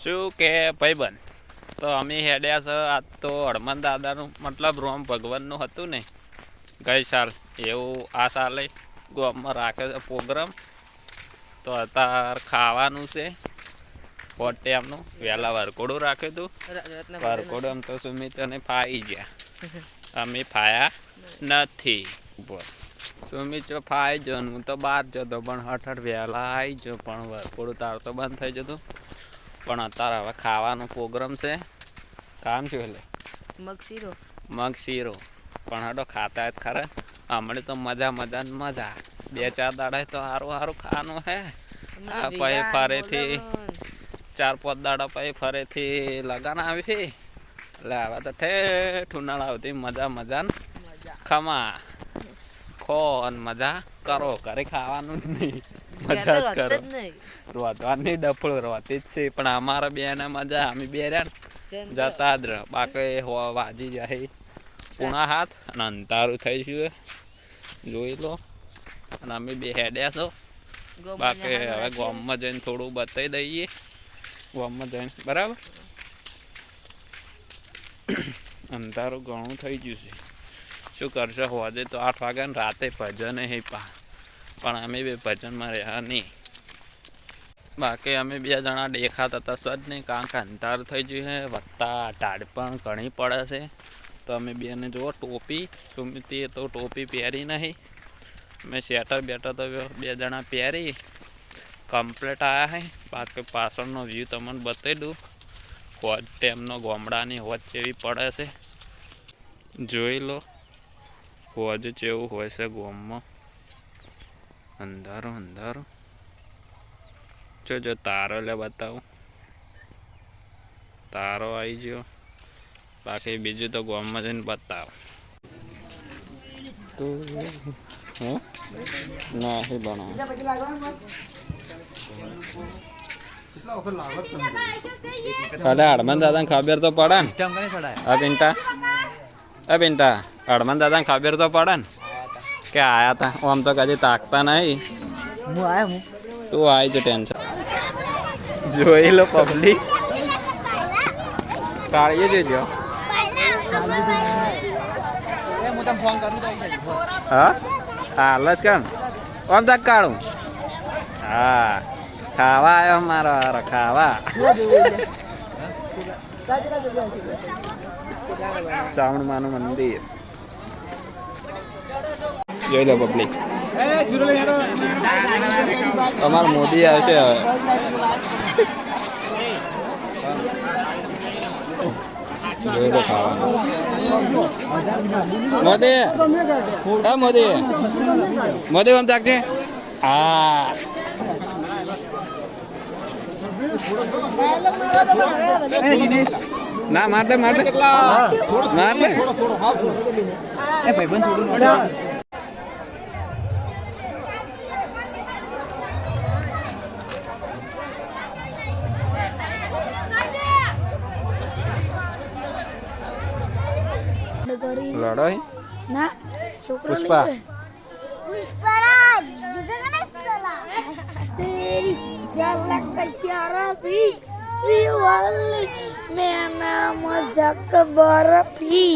શું કે ભાઈબંધ તો અમે હેડ્યા છે આજ તો હનુમાન દાદાનું મતલબ રોમ ભગવાનનું હતું ને ગઈ સાલ એવું આ સાલે ગામમાં રાખે છે પ્રોગ્રામ તો અત્યારે ખાવાનું છે પોટ ટાઈમનું વહેલા વરઘોડું રાખ્યું હતું વરઘોડું આમ તો સુમિત અને ફાઈ ગયા અમે ફાયા નથી સુમિત જો ફાઈ ગયો હું તો બહાર જતો પણ હઠ વહેલા આવી ગયો પણ વરઘોડું તાર તો બંધ થઈ જતું પણ અત્યારે હવે ખાવાનો પ્રોગ્રામ છે કામ શું એટલે મગ શીરો પણ હડો ખાતા જ ખરા હમણાં તો મજા મજા 2-4 દાડા તો સારું ખાવાનું હે પછી ફરીથી 4-5 દાડા પછી ફરીથી લગાન આવી એટલે હવે તો ઠેઠ ઉનાળા આવતી મજા ખમા ખો અને મજા કરો ઘરે ખાવાનું જ નહીં મજા જ કરો રોધવાની ડફળું રોતી જ છે પણ અમારા બેને મજા અમે બે જતા જ રહ બાકી વાજી જાય 7:30 અને અંધારું થઈશું જોઈ લો અને અમે બે હેડ્યા છો બાકી હવે ગામમાં જઈને થોડું બતાવી દઈએ ગામમાં જઈને બરાબર અંધારું ઘણું થઈ ગયું છે શું કરશે હોજે તો 8 વાગ્યા ને રાતે ભજન હે પણ અમે બે ભજનમાં રહ્યા નહીં બાકી અમે 2 જણા દેખાતા હતા સજ નહીં કારણ કે અંધારું થઈ ગયું છે વત્તા ટાઢ પણ ઘણી પડે છે તો અમે બેને જુઓ ટોપી સુમિતીએ તો ટોપી પહેરી નહીં મેં સ્વેટર બેટર તો 2 જણા પહેરી કમ્પ્લીટ આવ્યા છે બાકી પાછળનો વ્યૂ તમને બતાવી દઉં હોજ ટેમનો ગામડાની હોજ જેવી પડે છે જોઈ લો હોજ જેવું હોય છે ગામમાં અંધારું જો તારો લે બતાવું તારો આવી ગયો બાકી બીજું તો ગામમાં જઈને બતાવો નહીં બનાવ હનુમાન દાદાને ખબર તો પડે ને પિંટા હનુમાન દાદાને ખબર તો પડે ને કે આયા તા આમ તો કદી તાકતા નહીં તું આવી જ ટેન્શન જોઈ લો પબ્લિક કાઢીએ જોજો હા હાલ જ કેમ આમ તક કાઢું હા ખાવા આવ્યો મારો ખાવા ચામુંડાનું મંદિર જોઈ લો પબ્લિક અમારો મોદી આવશે હવે જોઈ લો ખાવાનું મોદી આમ તાકજે હા ના માર દે લડાઈ ના પુષ્પા पुष्पराज तेरी झलक शरफी श्रीवल्ली मैं नाम जक बर्फी